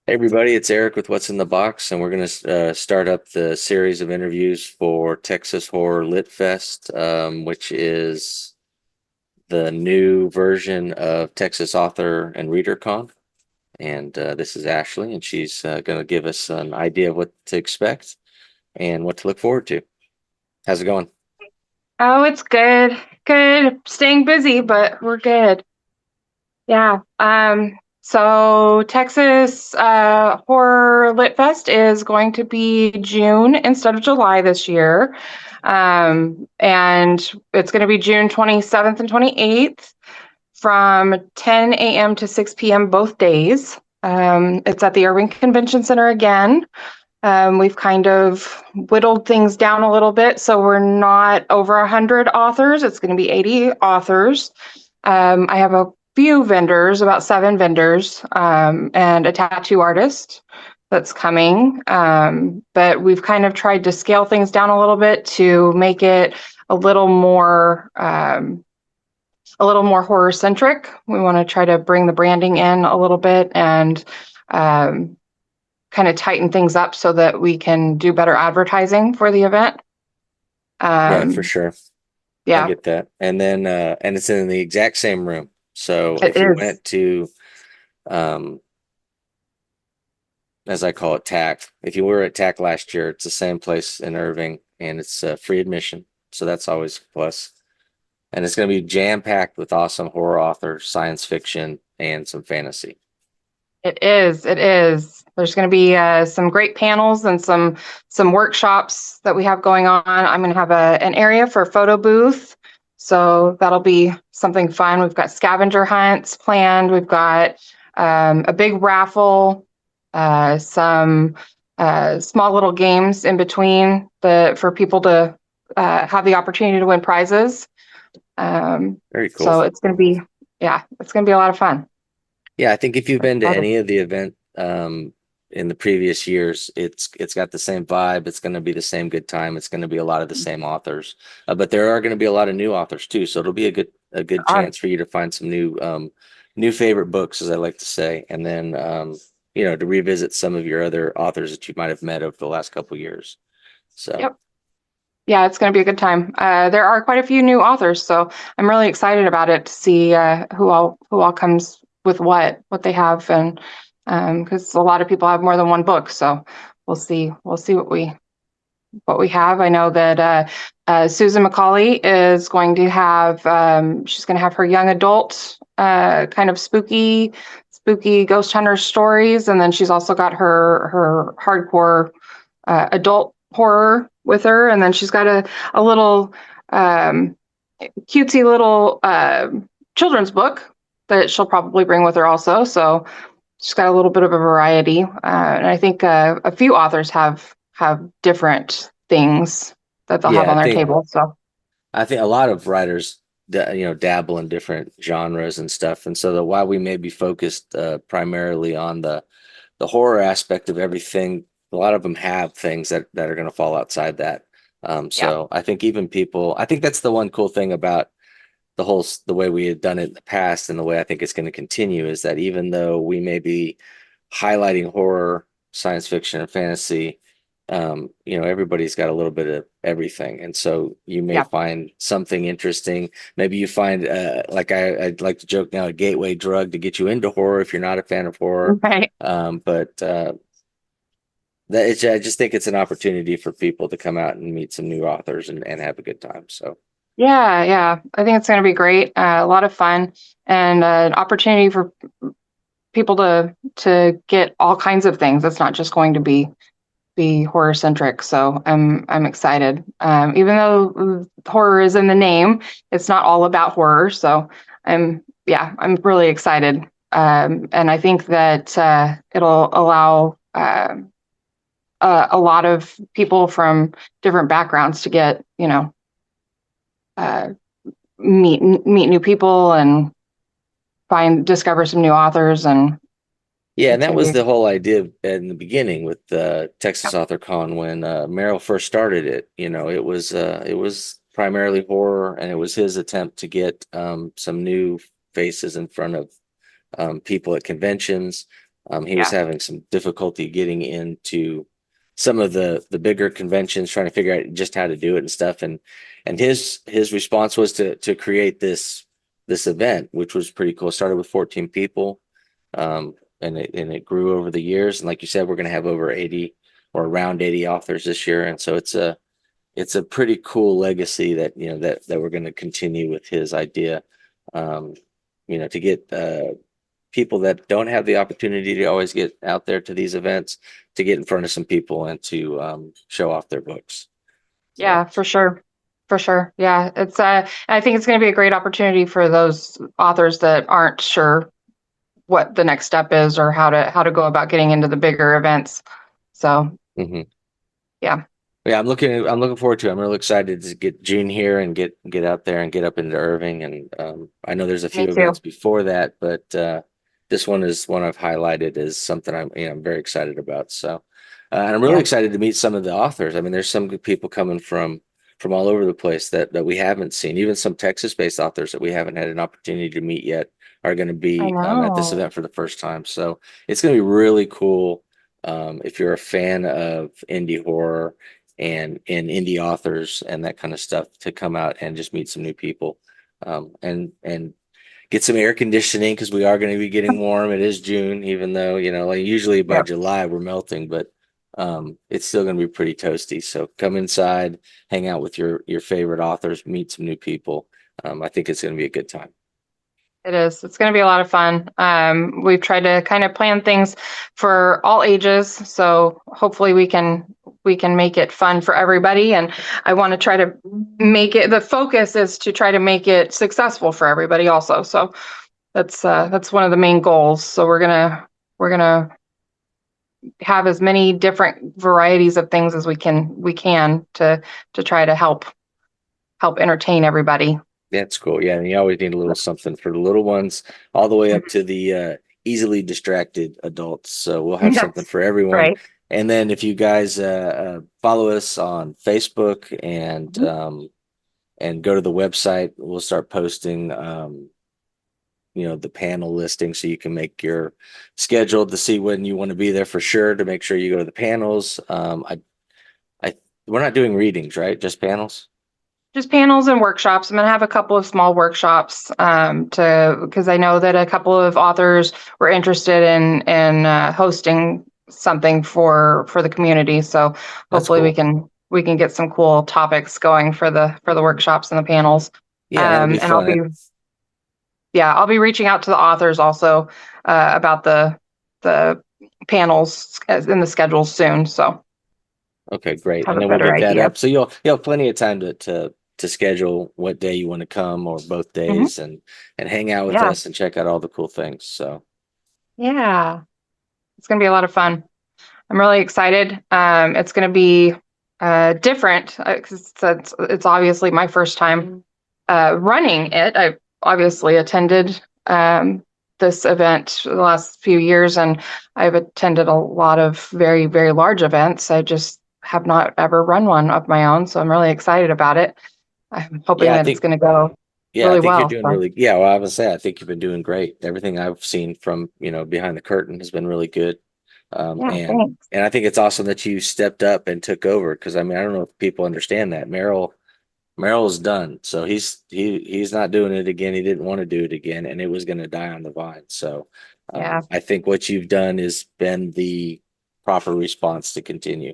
Hey everybody, it's Eric with What's in the Box, and we're going to start up the series of interviews for Texas Horror Lit Fest, which is the new version of Texas Author and Reader Con. And this is Ashley, and she's going to give us an idea of what to expect and what to look forward to. How's it going? Oh, it's good. Good. Staying busy, but we're good. Yeah. So Texas Horror Lit Fest is going to be June instead of July this year. And it's going to be June 27th and 28th from 10 a.m. to 6 p.m. both days. It's at the Irving Convention Center again. We've kind of whittled things down a little bit, so we're not over 100 authors. It's going to be 80 authors. I have a few vendors, about 7 vendors, and a tattoo artist that's coming. But we've kind of tried to scale things down a little bit to make it a little more horror centric. We want to try to bring the branding in a little bit and um, kind of tighten things up so that we can do better advertising for the event. Yeah, for Um, sure. I yeah, get that. And then, and it's in the exact same room. So it if you is. went to, um, as I call it, TAC. If you were at TAC last year, it's the same place in Irving, and it's free admission, so that's always a plus. And it's going to be jam packed with awesome horror authors, science fiction, and some fantasy. It is. It is. There's going to be some great panels and some workshops that we have going on. I'm going to have an area for a photo booth, so that'll be something fun. We've got scavenger hunts planned. We've got a big raffle, some small little games in between the for people to have the opportunity to win prizes. Very cool. So it's going to be, yeah, it's going to be a lot of fun. Yeah, I think if you've been to Excited. any of the event in the previous years, it's got the same vibe. It's going to be the same good time. It's going to be a lot of the same authors, but there are going to be a lot of new authors too. So it'll be a good Uh, chance for you to find some new favorite books, as I like to say, and then to revisit some of your other authors that you might have met over the last couple years. So. yep. Yeah, it's going to be a good time. There are quite a few new authors, so I'm really excited about it to see who all comes with what they have, and because a lot of people have more than one book, so we'll see what we have. I know that Susan McCauley is going to have she's going to have her young adult kind of spooky ghost hunter stories, and then she's also got her hardcore adult horror with her, and then she's got a little um, cutesy little children's book that she'll probably bring with her also. So she's got a little bit of a variety, and I think a few authors have different things that they'll have Yeah, on their table. So I think a lot of writers, dabble in different genres and stuff, and so while we may be focused primarily on the horror aspect of everything, a lot of them have things that are going to fall outside that. yeah, So I think even people, I think that's the one cool thing about the way we had done it in the past, and the way I think it's going to continue is that even though we may be highlighting horror, science fiction, and fantasy, everybody's got a little bit of everything, and so you may yeah, find something interesting. Maybe you find, like I'd like to joke now, a gateway drug to get you into horror if you're not a fan of horror. right. But I just think it's an opportunity for people to come out and meet some new authors and have a good time. So. Yeah, yeah. I think it's going to be great. A lot of fun and an opportunity for people to get all kinds of things. It's not just going to be horror centric. So I'm excited. Even though horror is in the name, it's not all about horror. So I'm really excited. And I think that it'll allow a lot of people from different backgrounds to get uh, meet new people and discover some new authors, and Yeah, and it's that gonna was be the whole idea in the beginning with the Texas Author Con when Merrill first started it. It was primarily horror, and it was his attempt to get some new faces in front of people at conventions. He was Yeah. having some difficulty getting into some of the bigger conventions, trying to figure out just how to do it and stuff. And his response was to create this event, which was pretty cool. It started with 14 people, and it grew over the years. And like you said, we're going to have over 80 or around 80 authors this year, and so it's a pretty cool legacy that that we're going to continue with his idea. Um, to get people that don't have the opportunity to always get out there to these events to get in front of some people and to show off their books. So, Yeah, for sure. For sure. Yeah. I think it's going to be a great opportunity for those authors that aren't sure what the next step is or how to go about getting into the bigger events. So, mhm. yeah, Yeah, I'm looking forward to it. I'm really excited to get June here and get out there and get up into Irving. And I know there's a me few events too. before that, but this one is one I've highlighted as something I'm very excited about. So, and I'm really Yeah, excited to meet some of the authors. I mean, there's some good people coming from all over the place that we haven't seen. Even some Texas-based authors that we haven't had an opportunity to meet yet are going to I be at this know. event for the first time. So it's going to be really cool. If you're a fan of indie horror and indie authors and that kind of stuff, to come out and just meet some new people, and get some air conditioning because we are going to be getting warm. It is June, even though like usually by Yep. July we're melting, but it's still going to be pretty toasty. So come inside, hang out with your favorite authors, meet some new people. I think it's going to be a good time. It is. It's going to be a lot of fun. We've tried to kind of plan things for all ages, so hopefully we can make it fun for everybody. And I want to try to make it. The focus is to try to make it successful for everybody, also. So that's one of the main goals. So we're gonna have as many different varieties of things as we can to try to help entertain everybody. That's cool. Yeah, and you always need a little something for the little ones, all the way up to the easily distracted adults. So we'll have something That's for everyone. right. And then if you guys follow us on Facebook Mhm. and go to the website, we'll start posting the panel listing so you can make your schedule to see when you want to be there for sure, to make sure you go to the panels. I we're not doing readings, right? Just panels. Just panels and workshops. I'm gonna have a couple of small workshops to because I know that a couple of authors were interested in hosting something for the community. So That's hopefully we cool. can we can get some cool topics going for the workshops and the panels. Yeah, that'll be And I'll fun. be yeah, I'll be reaching out to the authors also about the panels in the schedules soon. So Okay, great. have And a then we'll better get that idea. up. So you'll have plenty of time to schedule what day you want to come, or both Hmm. days, and hang out with Yeah, us and check out all the cool things. So yeah, it's gonna be a lot of fun. I'm really excited. It's going to be different because it's obviously my first time running it. I've obviously attended this event the last few years, and I've attended a lot of very, very large events. I just have not ever run one of my own, so I'm really excited about it. I'm hoping yeah, I that it's think going to go yeah, I really think you're well. doing So, really yeah. Well, I would say I think you've been doing great. Everything I've seen from behind the curtain has been really good. yeah, And thanks. and I think it's awesome that you stepped up and took over, because I mean I don't know if people understand that Merrill's done. So he's not doing it again. He didn't want to do it again, and it was going to die on the vine. So Yeah, I think what you've done has been the proper response to continue.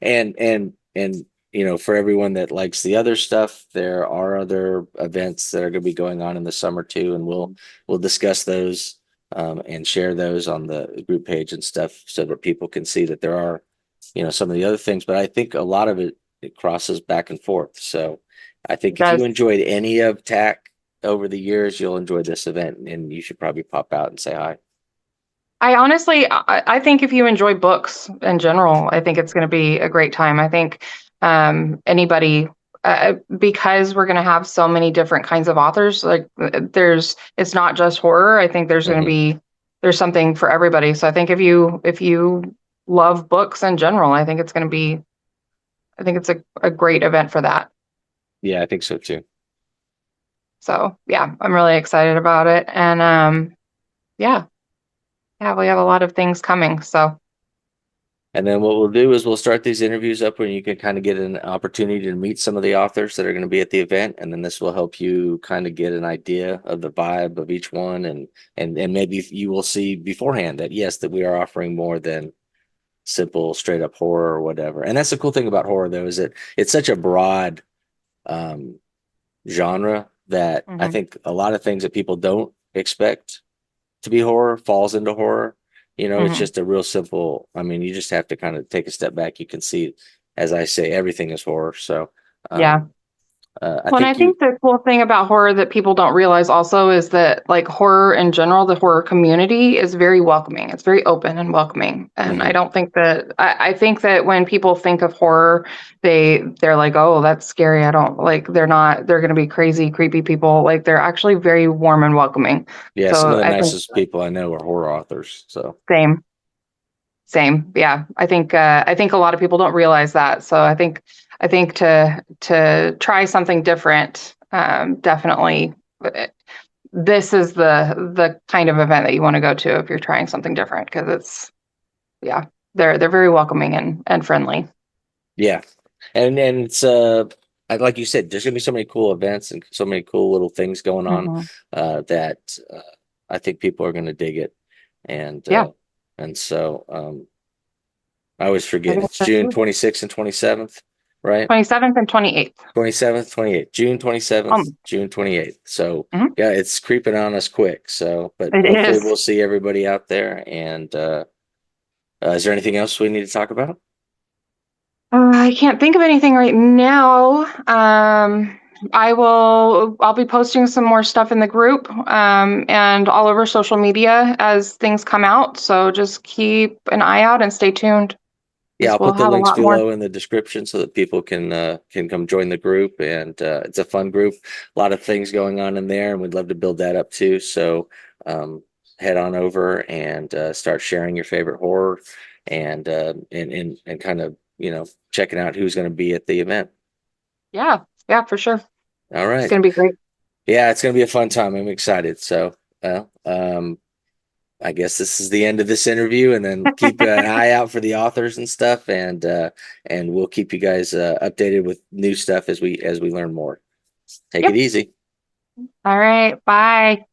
And for everyone that likes the other stuff, there are other events that are going to be going on in the summer too, and we'll discuss those and share those on the group page and stuff, so that people can see that there are some of the other things. But I think a lot of it crosses back and forth. So I it think if you does. enjoyed any of TAC over the years, you'll enjoy this event, and you should probably pop out and say hi. I honestly, I think if you enjoy books in general, I think it's going to be a great time. I think anybody, because we're going to have so many different kinds of authors, like it's not just horror. I think Hmm. there's something for everybody. So I think if you love books in general, I think it's a great event for that. Yeah, I think so too. So yeah, I'm really excited about it. And yeah, Yeah, we have a lot of things coming. So, And then what we'll do is we'll start these interviews up where you can kind of get an opportunity to meet some of the authors that are going to be at the event. And then this will help you kind of get an idea of the vibe of each one. And maybe you will see beforehand that yes, that we are offering more than simple straight up horror or whatever. And that's the cool thing about horror though, is that it's such a broad um, genre that I mhm. think a lot of things that people don't expect to be horror falls into horror. You know, it's Mhm. just a real simple. I mean, you just have to kind of take a step back. You can see, as I say, everything is horror. So, Yeah. um, I Well, and I think you, think the cool thing about horror that people don't realize also is that, like, horror in general, the horror community is very welcoming. It's very open and welcoming. And I mhm. don't think that I think that when people think of horror, they're like, oh, that's scary. I don't like they're gonna be crazy, creepy people. Like they're actually very warm and welcoming. Yeah, some of So the I think nicest people I know are horror authors. So, same. Same. Yeah. I think a lot of people don't realize that. So I think to try something different, definitely this is the kind of event that you want to go to if you're trying something different because it's yeah, they're very welcoming and friendly. yeah, and it's like you said, there's gonna be so many cool events and so many cool little things going on Hmm. that I think people are gonna dig it, and Yeah. uh, and so I always I forget think it's so June too. 26th and 27th, right? 27th and 28th. 27th, 28th, June 27th, Um, June 28th. So mhm. yeah, it's creeping on us quick. So, but It hopefully is. we'll see everybody out there. And is there anything else we need to talk about? I can't think of anything right now. I'll be posting some more stuff in the group and all over social media as things come out. So just keep an eye out and stay tuned Yeah, because I'll we'll put the have a links lot more. below in the description so that people can come join the group. And it's a fun group, a lot of things going on in there, and we'd love to build that up too. So head on over and start sharing your favorite horror and kind of checking out who's going to be at the event. Yeah, yeah, for sure. All It's right. going to be great. Yeah, it's going to be a fun time. I'm excited. So, well, I guess this is the end of this interview, and then keep an eye out for the authors and stuff, and we'll keep you guys updated with new stuff as we learn more. Take it Yep. easy. All right. Bye.